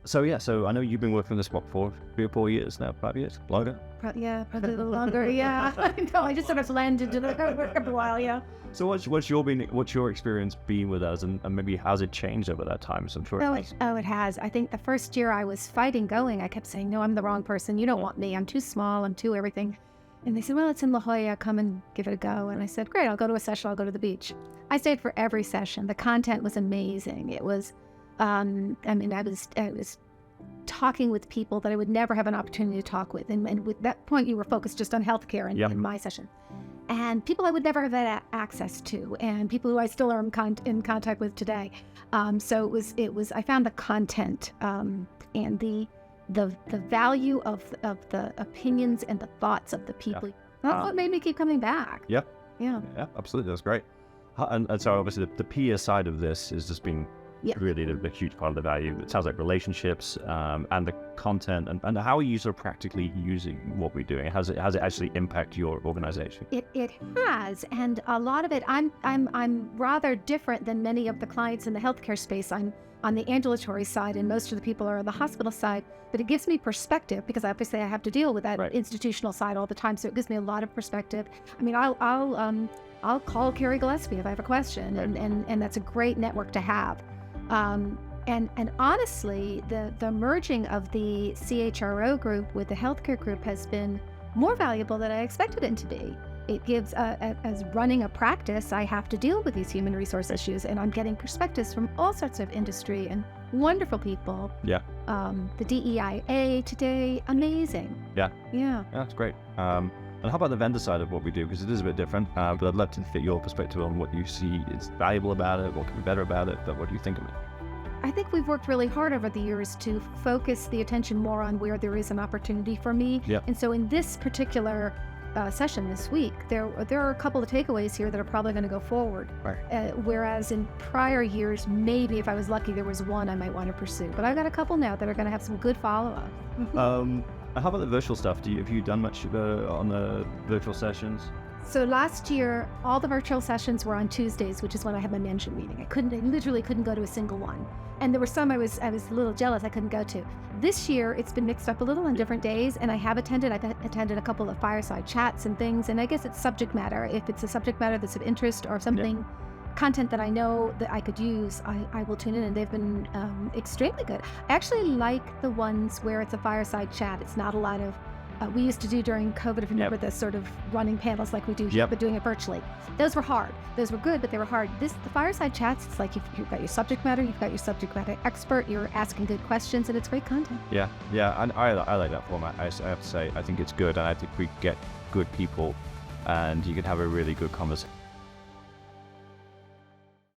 So I know you've been working on this for 3 or 4 years now, 5 years, longer. Yeah, probably a little longer. Yeah, no, I just sort of landed in it after a while. Yeah. So what's your experience been with us, and maybe how's it changed over that time? So I'm sure. It has. I think the first year I was fighting going. I kept saying, "No, I'm the wrong person. You don't want me. I'm too small. I'm too everything." And they said, "Well, it's in La Jolla. Come and give it a go." And I said, "Great. I'll go to a session. I'll go to the beach." I stayed for every session. The content was amazing. It was, I was talking with people that I would never have an opportunity to talk with. And with that point, you were focused just on healthcare in my session. And people I would never have had access to, and people who I still are in contact with today. So it was. I found the content and the value of the opinions and the thoughts of the people. That's what made me keep coming back. Yeah, absolutely. That's great. And so obviously the peer side of this has just been really a huge part of the value. It sounds like relationships and the content, and how are you sort of practically using what we're doing? How's it actually impact your organization? It has, and a lot of it. I'm rather different than many of the clients in the healthcare space. I'm on the ambulatory side, and most of the people are on the hospital side. But it gives me perspective, because obviously I have to deal with that institutional side all the time. So it gives me a lot of perspective. I mean, I'll call Carrie Gillespie if I have a question, and that's a great network to have. And honestly, the merging of the CHRO group with the healthcare group has been more valuable than I expected it to be. It gives, as running a practice, I have to deal with these human resource issues, and I'm getting perspectives from all sorts of industry and wonderful people. Yeah. The DEIA today, amazing. Yeah. Yeah. That's great. And how about the vendor side of what we do? Because it is a bit different, but I'd love to get your perspective on what you see is valuable about it, what can be better about it, but what do you think of it? I think we've worked really hard over the years to focus the attention more on where there is an opportunity for me. Yeah. And so in this particular session this week, there are a couple of takeaways here that are probably going to go forward. Right. Whereas in prior years, maybe if I was lucky, there was one I might want to pursue. But I've got a couple now that are going to have some good follow-up. How about the virtual stuff? Have you done much on the virtual sessions? So last year, all the virtual sessions were on Tuesdays, which is when I had my management meeting. I literally couldn't go to a single one. And there were some I was a little jealous I couldn't go to. This year, it's been mixed up a little on different days, and I've attended a couple of fireside chats and things, and I guess it's subject matter. If it's a subject matter that's of interest or something, content that I know that I could use, I will tune in, and they've been extremely good. I actually like the ones where it's a fireside chat. It's not a lot of we used to do during COVID, if you remember, the sort of running panels like we do here, but doing it virtually. Those were hard. Those were good, but they were hard. The fireside chats, it's like you've got your subject matter, you've got your subject matter expert, you're asking good questions, and it's great content. Yeah, and I like that format. I have to say, I think it's good, and I think we get good people, and you can have a really good conversation.